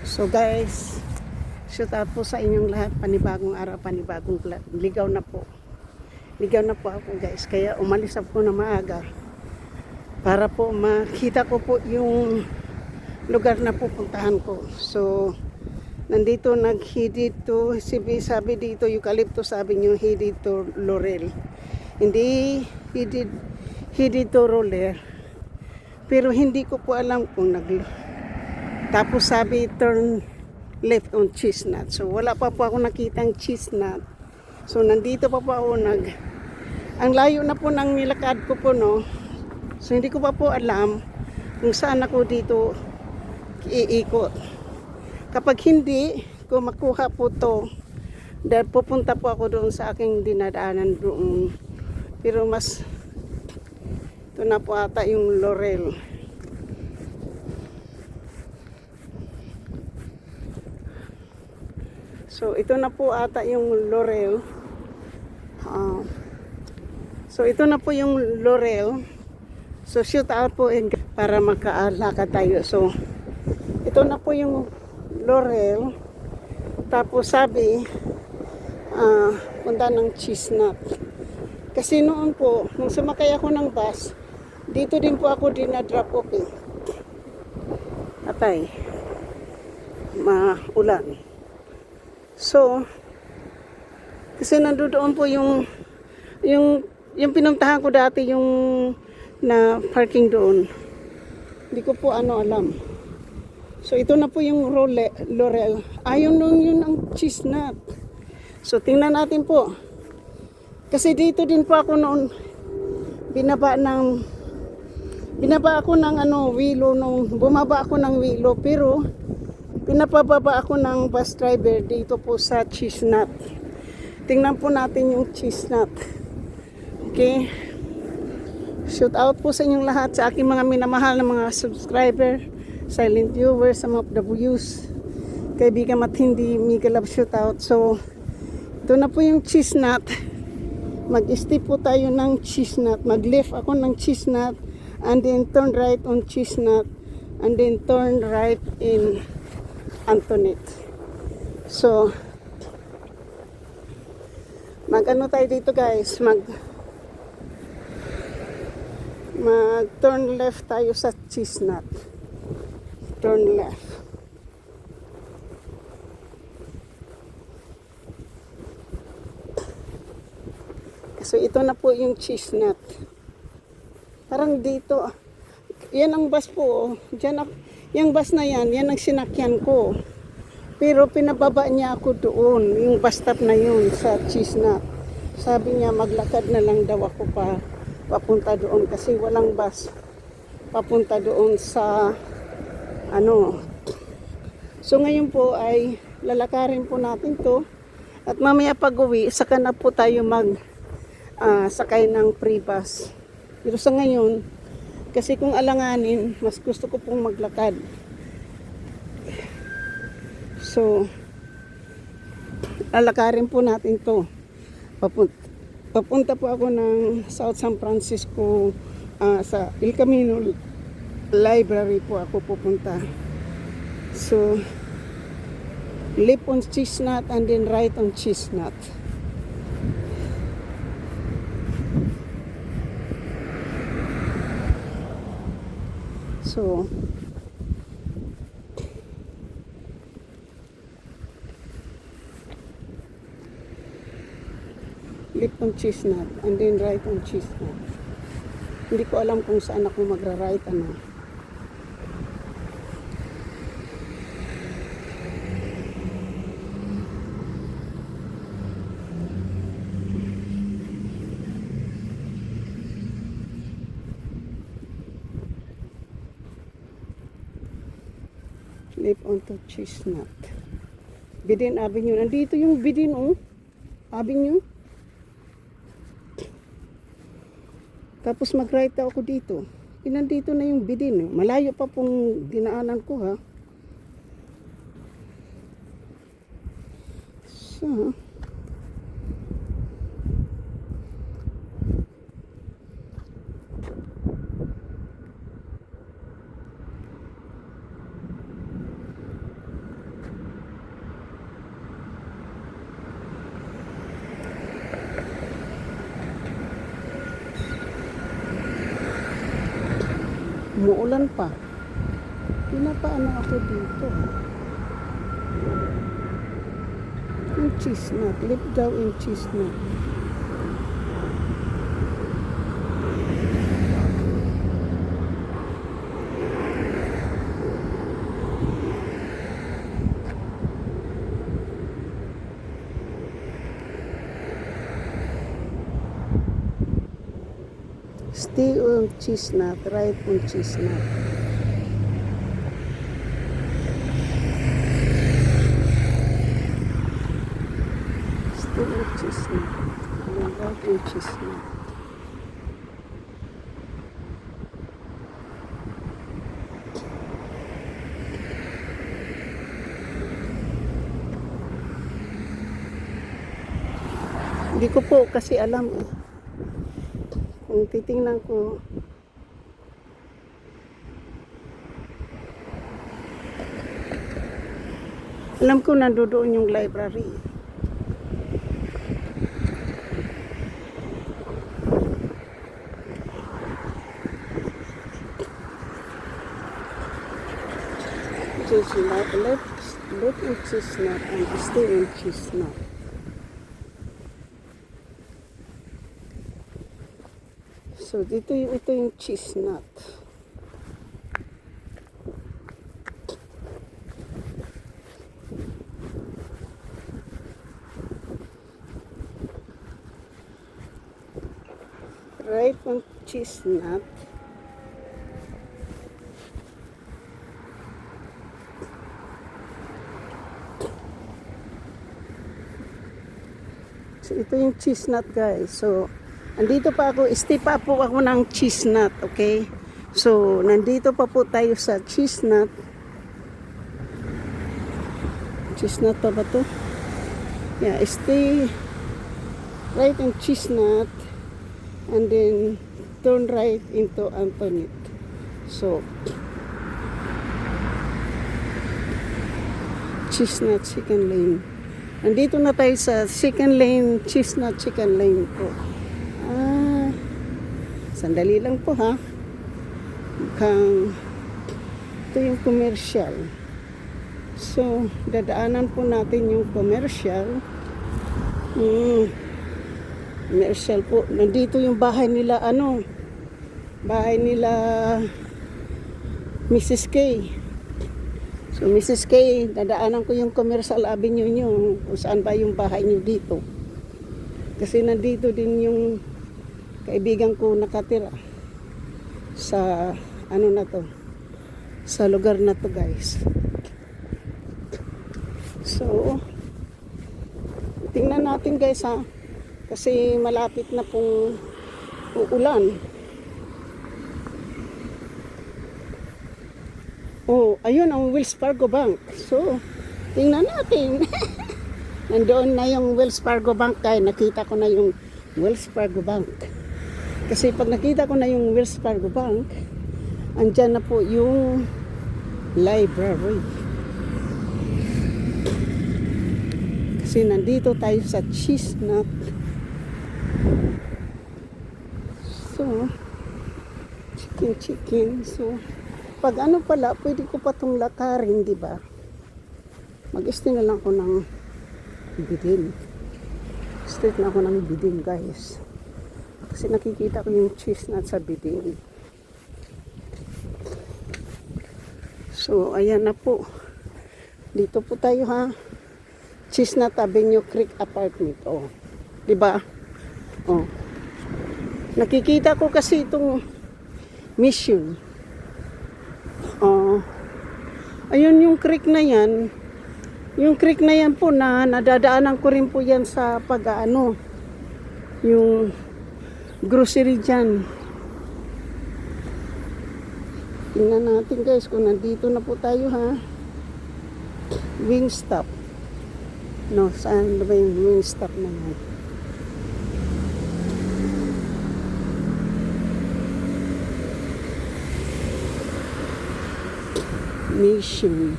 So guys, shout out po sa inyong lahat. Panibagong araw, panibagong vlog. Ligaw na po. Ligaw na po ako guys. Kaya umalis ako na maaga. Para po makita ko po yung lugar na pupuntahan ko. So, nandito naghidid to, sabi dito eucalyptus, sabi nyo hidid to laurel. Hindi hidid to roller. Pero hindi ko po alam kung tapos sabi turn left on chestnut. So wala pa po ako nakitang chestnut. So nandito pa po ako ang layo na po ng nilakad ko po, no. So hindi ko pa po alam kung saan ako dito iikot. Kapag hindi ko makuha po to, dahil pupunta po ako doon sa aking dinadaanan doon. Pero mas ito na po ata yung laurel. So ito na po ata yung laurel. So ito na po yung laurel. So shoot out po para makaalakad tayo. So ito na po yung laurel. Tapos sabi punta ng chestnut. Kasi noon po, nung sumakay ako ng bus, dito din po ako dinadrop off eh. Atay, maulan. So, kasi nandoon po yung pinuntahan ko dati, yung na parking doon. Hindi ko po alam. So, ito na po yung laurel. Ayun nun yun ang chestnut. So, tingnan natin po. Kasi dito din po ako noon binaba ako ng wheel nung bumaba ako ng wheel, pero pinapababa ako ng bus driver dito po sa chestnut. Tingnan po natin yung chestnut. Okay? Shout out po sa inyong lahat, sa aking mga minamahal na mga subscriber, silent viewers, some of the views, kaibigan at hindi, mega love shout out. So, ito na po yung chestnut. Mag-step po tayo ng chestnut. Mag-left ako ng chestnut, and then turn right on chestnut, and then turn right in Antoinette. So, mag-ano tayo dito guys, mag-turn left tayo sa chestnut. Turn left. So, ito na po yung chestnut. Parang dito, yan ang bus po. Diyan, yung bus na yan ang sinakyan ko. Pero pinababa niya ako doon, yung bus stop na yun sa chestnut. Sabi niya, maglakad na lang daw ako papunta doon kasi walang bus papunta doon sa So, ngayon po ay lalakarin po natin to. At mamaya pag-uwi, saka na po tayo sakay ng free bus. Pero sa ngayon, kasi kung alanganin, mas gusto ko pong maglakad. So, lalakarin po natin to. Papunta po ako ng South San Francisco, sa El Camino Library po ako pupunta. So, left on chestnut and then right on chestnut. So, left on chestnut and then right on chestnut. Hindi ko alam kung saan ako magra-right left onto chestnut. Bidin Avenue. Nandito yung Bidin Avenue. Tapos mag-right ako dito. Nandito na yung Bidin. Malayo pa pong dinaanan ko ha. So, umuulan pa. Pinapaano ako dito. Yung chestnut. Live daw in chestnut. Stay on chestnut, right on chestnut. Stay on chestnut, right on chestnut. Hindi ko po kasi alam eh. Kung titingnan ko, alam ko nandoon yung library. Chestnut, left in chestnut and stay in chestnut. So, ito yung chestnut. Right on chestnut. So, ito yung chestnut, guys. So, andito pa ako, stay pa po ako ng chestnut, okay? So, nandito pa po tayo sa chestnut. Chestnut pa ba to? Yeah, stay right in chestnut and then turn right into Antoinette. So, chestnut second lane. Nandito na tayo sa second lane, chestnut second lane po. Sandali lang po ha. Mukhang ito yung commercial. So, dadaanan po natin yung commercial. Commercial po. Nandito yung bahay nila, bahay nila Mrs. K. So, Mrs. K, dadaanan ko yung Commercial Avenue nyo. Kung saan ba yung bahay nyo dito. Kasi nandito din yung kaibigan ko nakatira sa na to, sa lugar na to, guys. So, tingnan natin, guys, ha, kasi malapit na pong uulan. Oh, ayun ang Wells Fargo Bank. So, tingnan natin. Nandoon na yung Wells Fargo Bank, kaya nakita ko na yung Wells Fargo Bank. Kasi pag nakita ko na yung Wells Fargo Bank, andyan na po yung library. Kasi nandito tayo sa chestnut. So, chicken. So, pag pala, pwede ko pa itong lakarin, di ba? Mag-stay na lang ako ng bidin. Straight na ako ng bidin, guys. Kasi nakikita ko yung chestnut sa bidin. So, ayan na po. Dito po tayo, ha. Chestnut Avenue Creek Apartment. Oh. Diba? Oh. Nakikita ko kasi itong Mission. Oh. Ayun yung creek na yan. Yung creek na yan po na nadadaanan ko rin po yan sa yung grocery dyan. Tingnan natin, guys, kung nandito na po tayo, ha. Wingstop. No, saan ba yung Wingstop na yan? Mission.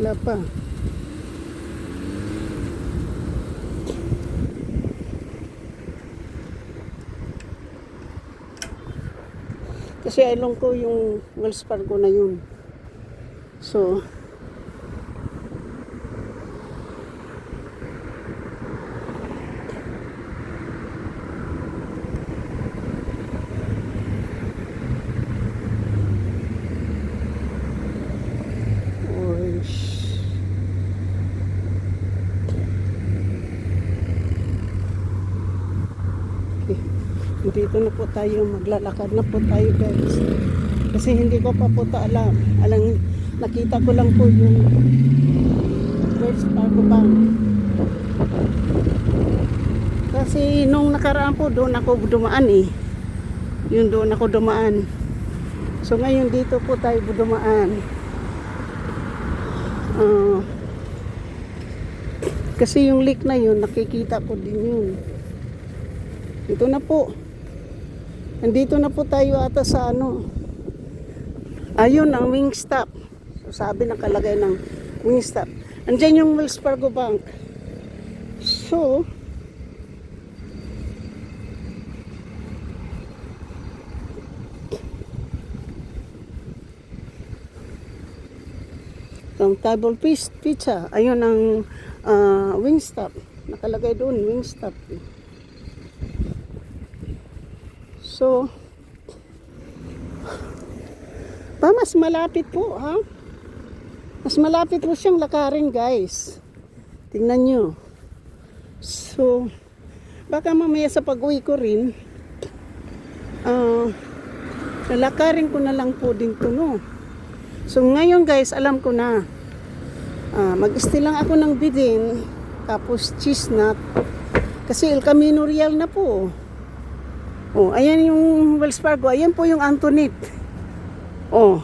Wala pa. Kasi alam ko yung Wells Fargo na yun. So, dito na po tayo, maglalakad na po tayo guys, kasi hindi ko pa po alam. Nakita ko lang po yung Wells Fargo Bank, kasi nung nakaraan po doon ako dumaan doon ako dumaan. So ngayon dito po tayo dumaan, kasi yung lake na yun nakikita ko din yun. Ito na po. Nandito na po tayo ata sa ayun ang Wingstop. So, sabi nakalagay ng Wingstop. Andiyan yung Wells Fargo Bank. So, Countable Pizza. Ayun ang Wingstop. Nakalagay doon, Wingstop. So, mas malapit po, ha? Mas malapit po siyang lakarin, guys. Tingnan nyo. So, baka mamaya sa pag-uwi ko rin, lalakarin ko na lang po din to, no? So, ngayon, guys, alam ko na. Mag-stay lang ako ng bidin, tapos cheese nut. Kasi El Camino Real na po. Oh, ayan yung Wells Fargo. Ayan po yung Antoinette. Oh.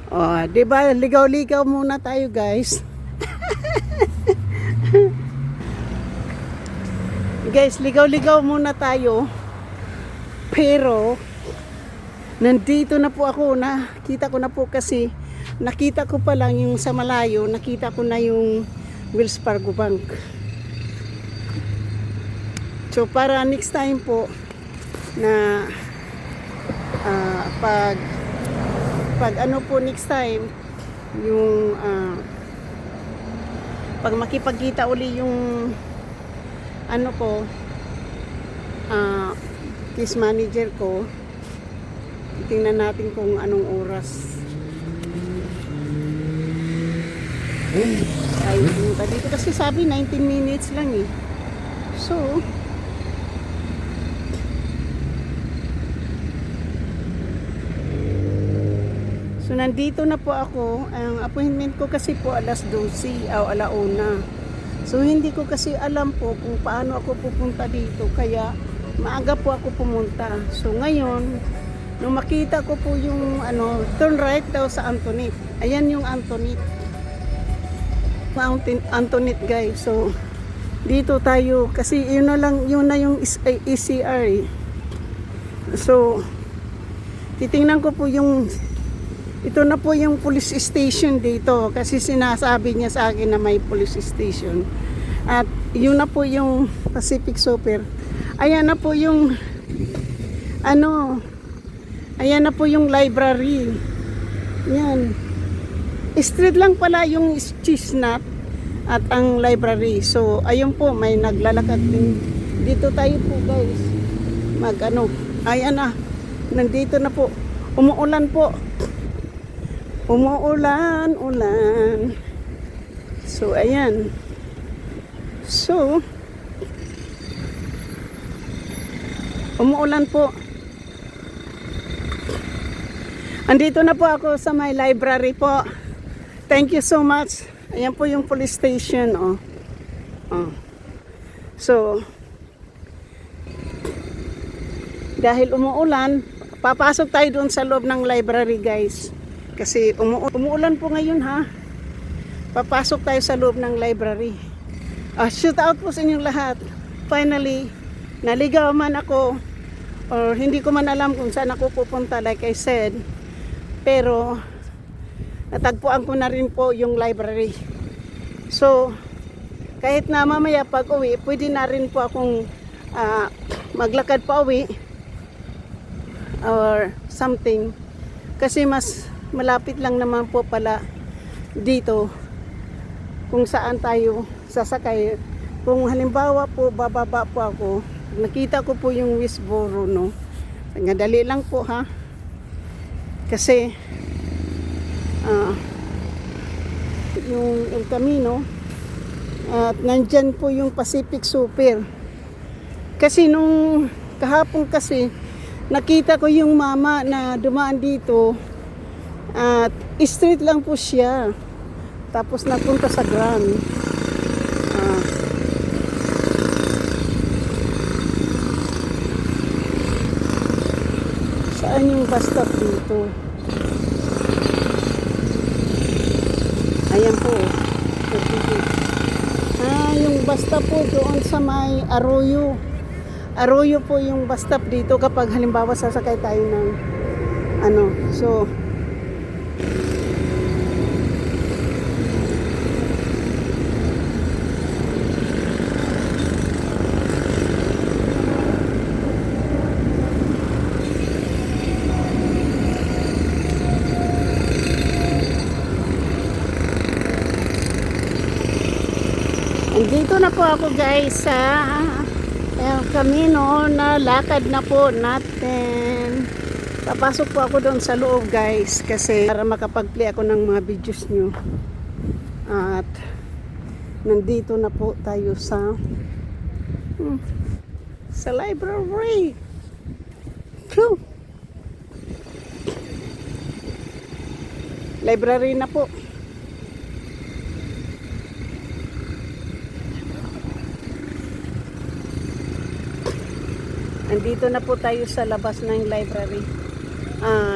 Oh, 'di ba? Ligaw-ligaw muna tayo, guys. Guys, ligaw-ligaw muna tayo. Pero nandito na po ako, nakita ko na po kasi nakita ko pa lang yung sa malayo, nakita ko na yung Wells Fargo Bank. So para next time po na pag ano po next time yung pag makipagkita uli yung ano ko case manager ko, tingnan natin kung anong oras ay pumunta dito kasi sabi 19 minutes lang so nandito na po ako. Ang appointment ko kasi po alas 12 o alauna. So hindi ko kasi alam po kung paano ako pupunta dito, kaya maaga po ako pumunta. So ngayon, nung makita ko po yung turn right daw sa Antoinette. Ayan yung Antoinette. Antoinette, guys. So dito tayo kasi yun na yung ECR. So titingnan ko po yung ito na po yung police station dito kasi sinasabi niya sa akin na may police station. At yun na po yung Pacific Super. Ayan na po yung ayan na po yung library. Yan. Street lang pala yung Chestnut at ang library. So ayun po, may naglalakad din. Dito tayo po, guys. Ayan na. Nandito na po. Umuulan po. Umuulan. So, ayan. So, umuulan po. Andito na po ako sa my library po. Thank you so much. Ayan po yung police station. So, dahil umuulan, papasok tayo doon sa loob ng library, guys. Kasi umuulan po ngayon, ha. Papasok tayo sa loob ng library. Shout out po sa inyong lahat. Finally, naligaw man ako or hindi ko man alam kung saan ako pupunta, like I said. Pero natagpuan ko na rin po yung library. So, kahit na mamaya pag uwi, pwede na rin po akong maglakad pa uwi. or something. Kasi mas malapit lang naman po pala dito kung saan tayo sasakay. Kung halimbawa po bababa po ako, nakita ko po yung Wisboro, no? Dali lang po ha. Kasi yung El Camino at nandyan po yung Pacific Super. Kasi nung kahapon kasi nakita ko yung mama na dumaan dito at street lang po siya. Tapos napunta sa Grand. Saan yung bus stop dito? Ayan po. Yung bus stop po doon sa may Arroyo. Arroyo po yung bus stop dito kapag halimbawa sasakay tayo ng so andito na po ako guys sa El Camino na lakad na po natin. Papasok po ako doon sa loob guys kasi para makapag-play ako ng mga videos nyo. At nandito na po tayo sa library. Whew. Library na po. Nandito na po tayo sa labas ng library.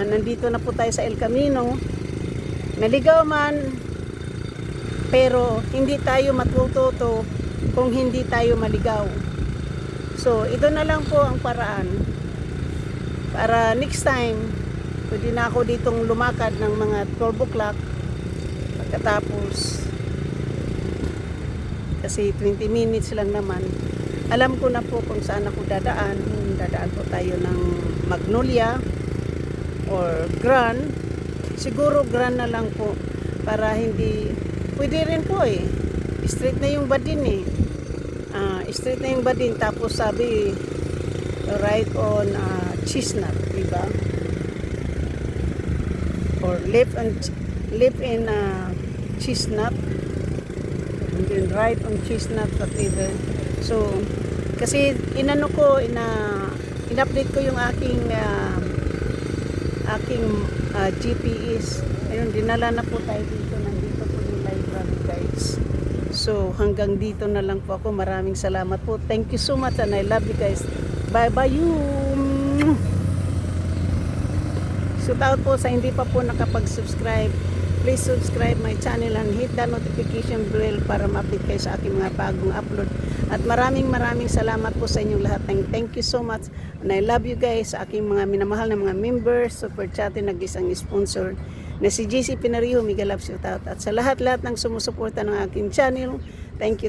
Nandito na po tayo sa El Camino. Naligaw man, pero hindi tayo matututo kung hindi tayo maligaw. So, ito na lang po ang paraan. Para next time, pwede na ako ditong lumakad ng mga 12 o'clock. Pagkatapos, kasi 20 minutes lang naman. Alam ko na po kung saan ako dadaan. Dadaan po tayo ng Magnolia or Grand. Siguro Grand na lang po para hindi, pwede rin po straight na yung Badin straight na yung Badin, tapos sabi right on Chestnut, diba? Or left in Chestnut and then right on Chestnut, whatever. So kasi in-update ko yung aking GPS. Ayun, dinala na po tayo dito. Nandito po yung library guys. So hanggang dito na lang po ako. Maraming salamat po. Thank you so much and I love you guys. Bye bye you. Shout out po sa hindi pa po nakapag-subscribe. Please subscribe my channel and hit the notification bell para ma-update kayo sa aking mga bagong upload. At maraming salamat po sa inyong lahat. Thank you so much. And I love you guys sa aking mga minamahal na mga members, super chat, nag-isang sponsor na si JC Pinariho, mega love shout out. At sa lahat-lahat ng sumusuporta ng aking channel, thank you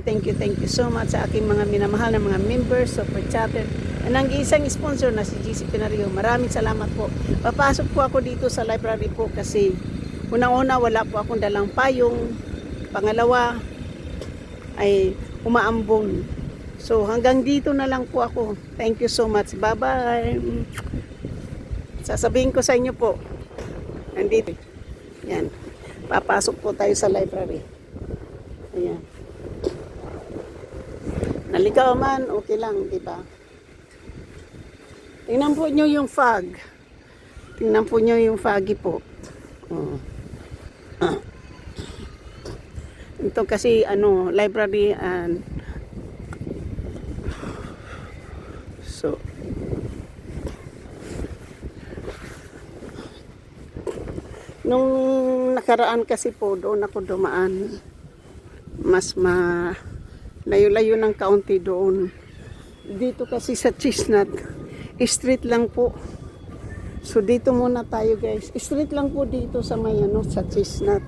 so much sa aking mga minamahal na mga members, super chatter, at nag-isang sponsor na si JC Pinariho. Maraming salamat po. Papasok po ako dito sa library po kasi unang-una wala po akong dalang payong. Pangalawa ay umaambon. So hanggang dito na lang po ako. Thank you so much. Bye bye. Sasabihin ko sa inyo po. Nandito. Yan. Papasok po tayo sa library. Ayan. Naligaw man, okay lang, di ba? Tingnan po nyo yung fog. Tingnan po nyo yung foggy po. Ito kasi library and so nung nakaraan kasi po doon ako dumaan, mas layo-layo ng kaunti doon. Dito kasi sa Chestnut street lang po. So dito muna tayo guys. Street lang po dito sa may sa Chestnut.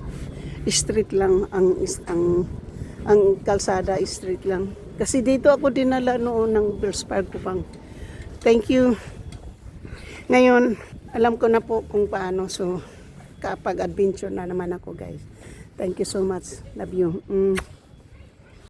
Street lang ang kalsada, street lang. Kasi dito ako dinala noon ng Wells Fargo Bank. Thank you. Ngayon, alam ko na po kung paano. So, kapag adventure na naman ako guys. Thank you so much. Love you.